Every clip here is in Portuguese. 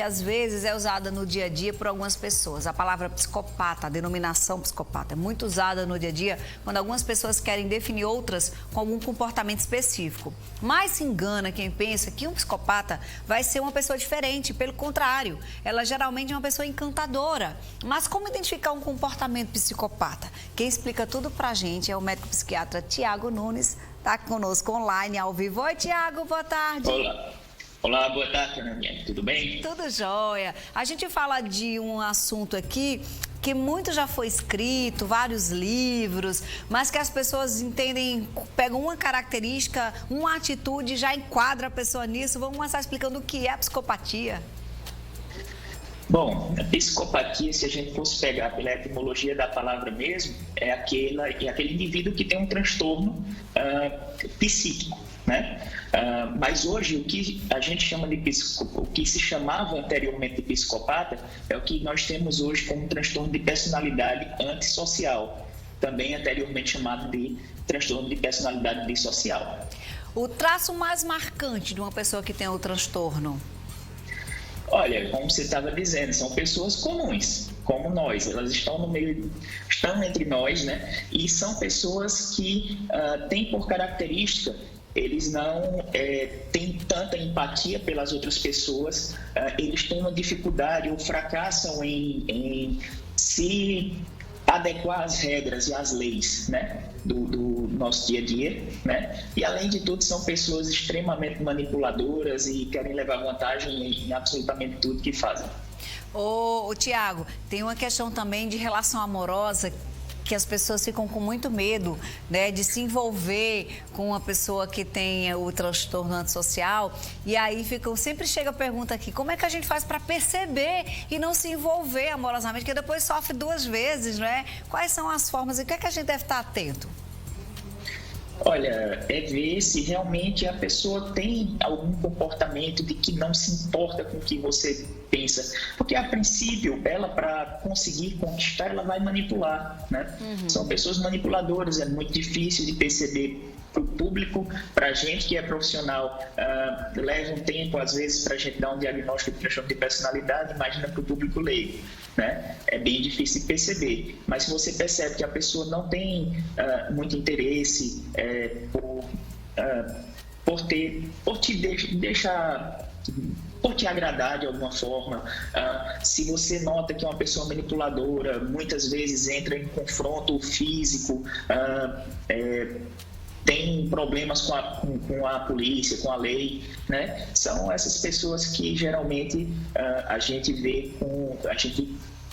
Às vezes é usada no dia a dia por algumas pessoas. A palavra psicopata, a denominação psicopata, é muito usada no dia a dia quando algumas pessoas querem definir outras com algum comportamento específico. Mas se engana quem pensa que um psicopata vai ser uma pessoa diferente. Pelo contrário, ela geralmente é uma pessoa encantadora. Mas como identificar um comportamento psicopata? Quem explica tudo pra gente é o médico psiquiatra Tiago Nunes, está conosco online, ao vivo. Oi, Tiago, boa tarde. Olá. Olá, boa tarde, Fernandinha. Tudo bem? Tudo jóia. A gente fala de um assunto aqui que muito já foi escrito, vários livros, mas que as pessoas entendem, pegam uma característica, uma atitude, já enquadra a pessoa nisso. Vamos começar explicando o que é a psicopatia. Bom, a psicopatia, se a gente fosse pegar pela etimologia da palavra mesmo, é aquele indivíduo que tem um transtorno psíquico, né? Mas hoje o que a gente chama de o que se chamava anteriormente de psicopata é o que nós temos hoje como transtorno de personalidade antissocial, também anteriormente chamado de transtorno de personalidade dissocial. O traço mais marcante de uma pessoa que tem o transtorno? Olha, como você estava dizendo, são pessoas comuns, como nós. Elas estão no meio, estão entre nós, né? E são pessoas que têm por característica, eles não têm tanta empatia pelas outras pessoas, eles têm uma dificuldade ou fracassam em se adequar às regras e às leis, né, do nosso dia a dia, né? E além de tudo são pessoas extremamente manipuladoras e querem levar vantagem em absolutamente tudo que fazem. Ô, Tiago, tem uma questão também de relação amorosa que as pessoas ficam com muito medo, né, de se envolver com uma pessoa que tem o transtorno antissocial, e aí sempre chega a pergunta aqui, como é que a gente faz para perceber e não se envolver amorosamente, porque depois sofre duas vezes, né? Quais são as formas e o que é que a gente deve estar atento? Olha, é ver se realmente a pessoa tem algum comportamento de que não se importa com o que você pensa. Porque, a princípio, ela, para conseguir conquistar, ela vai manipular, né? São pessoas manipuladoras, é muito difícil de perceber para o público, para a gente que é profissional, leva um tempo, às vezes, para a gente dar um diagnóstico de transtorno de personalidade, imagina para o público leigo, né? É bem difícil de perceber, mas se você percebe que a pessoa não tem muito interesse por te agradar de alguma forma, se você nota que é uma pessoa manipuladora, muitas vezes entra em confronto físico, tem problemas com a polícia, com a lei, né? São essas pessoas que geralmente a gente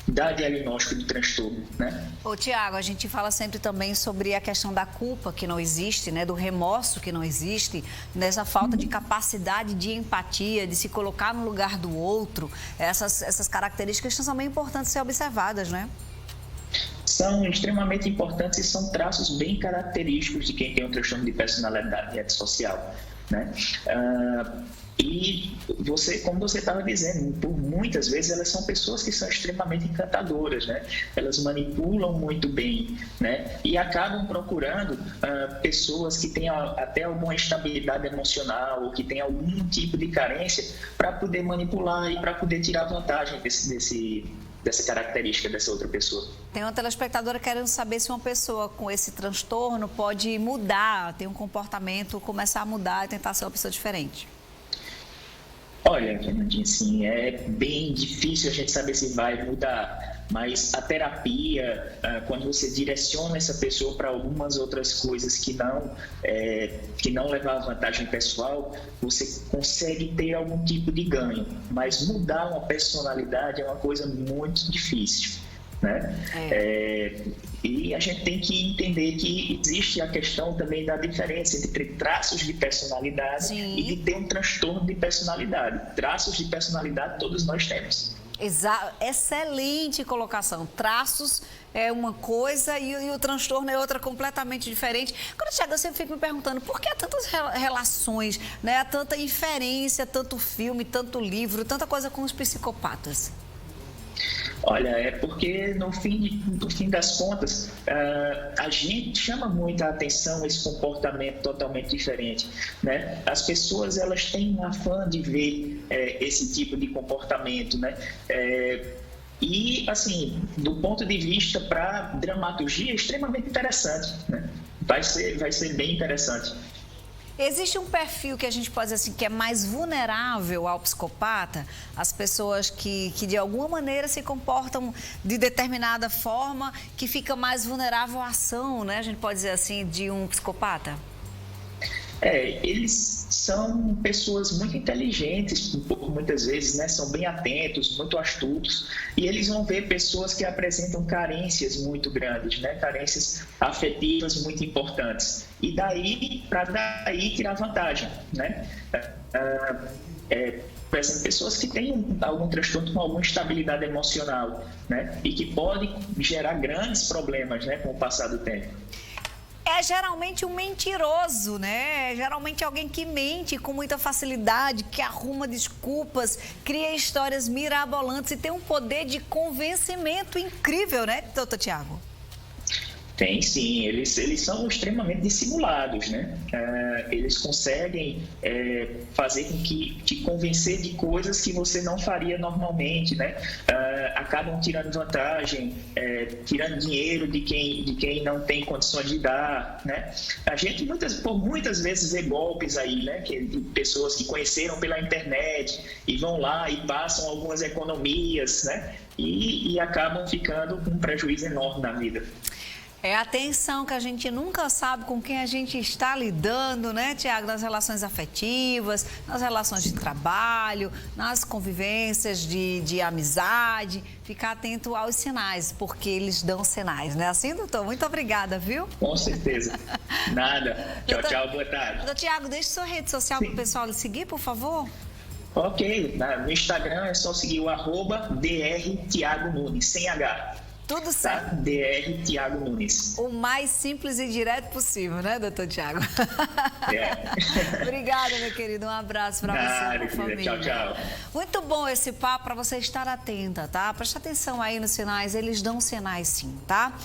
dá diagnóstico de transtorno, né? Ô, Tiago, a gente fala sempre também sobre a questão da culpa que não existe, né? Do remorso que não existe, dessa falta de capacidade de empatia, de se colocar no lugar do outro. Essas características são também importantes ser observadas, né? São extremamente importantes e são traços bem característicos de quem tem um transtorno de personalidade antissocial, né? E como você estava dizendo, por muitas vezes elas são pessoas que são extremamente encantadoras, né? Elas manipulam muito bem, né? E acabam procurando pessoas que têm até alguma instabilidade emocional ou que têm algum tipo de carência para poder manipular e para poder tirar vantagem dessa característica dessa outra pessoa. Tem uma telespectadora querendo saber se uma pessoa com esse transtorno pode mudar, ter um comportamento, começar a mudar e tentar ser uma pessoa diferente. Olha, Fernandinha, assim, é bem difícil a gente saber se vai mudar, mas a terapia, quando você direciona essa pessoa para algumas outras coisas que não levam a vantagem pessoal, você consegue ter algum tipo de ganho, mas mudar uma personalidade é uma coisa muito difícil, né? E a gente tem que entender que existe a questão também da diferença entre traços de personalidade e de ter um transtorno de personalidade. Traços de personalidade todos nós temos. Excelente colocação. Traços é uma coisa e o transtorno é outra completamente diferente. Agora, Tiago, eu sempre fico me perguntando por que há tantas relações, né? Há tanta inferência, tanto filme, tanto livro, tanta coisa com os psicopatas? Olha, é porque no fim das contas, a gente chama muita atenção esse comportamento totalmente diferente, né? As pessoas, elas têm um afã de ver esse tipo de comportamento, né? E, assim, do ponto de vista para dramaturgia, é extremamente interessante, né? Vai ser bem interessante. Existe um perfil que a gente pode dizer assim, que é mais vulnerável ao psicopata? As pessoas que de alguma maneira se comportam de determinada forma, que fica mais vulnerável à ação, né? A gente pode dizer assim, de um psicopata? Eles são pessoas muito inteligentes, muitas vezes, né? São bem atentos, muito astutos, e eles vão ver pessoas que apresentam carências muito grandes, né? Carências afetivas muito importantes. E para daí tirar vantagem, né? Por exemplo, pessoas que têm algum transtorno com alguma instabilidade emocional, né? E que podem gerar grandes problemas, né? Com o passar do tempo. É geralmente um mentiroso, né? Geralmente alguém que mente com muita facilidade, que arruma desculpas, cria histórias mirabolantes e tem um poder de convencimento incrível, né, doutor Tiago? Tem sim, eles são extremamente dissimulados, né? Eles conseguem fazer com que te convencer de coisas que você não faria normalmente, né? Acabam tirando vantagem, tirando dinheiro de quem não tem condições de dar, né? A gente por muitas vezes vê golpes aí, né? De pessoas que conheceram pela internet e vão lá e passam algumas economias, né? E acabam ficando com um prejuízo enorme na vida. É a tensão que a gente nunca sabe com quem a gente está lidando, né, Tiago? Nas relações afetivas, nas relações de trabalho, nas convivências de amizade. Ficar atento aos sinais, porque eles dão sinais, né? Assim, doutor? Muito obrigada, viu? Com certeza. Nada. Tchau, tchau, boa tarde. Doutor Tiago, deixe sua rede social para o pessoal lhe seguir, por favor. Ok. No Instagram é só seguir o @Dr. Tiago Nunes, sem H. Tudo certo. Tá? Dr. Tiago Nunes. O mais simples e direto possível, né, doutor Tiago? Obrigada, meu querido. Um abraço para você e para a família. Tchau, tchau. Muito bom esse papo para você estar atenta, tá? Preste atenção aí nos sinais, eles dão sinais sim, tá?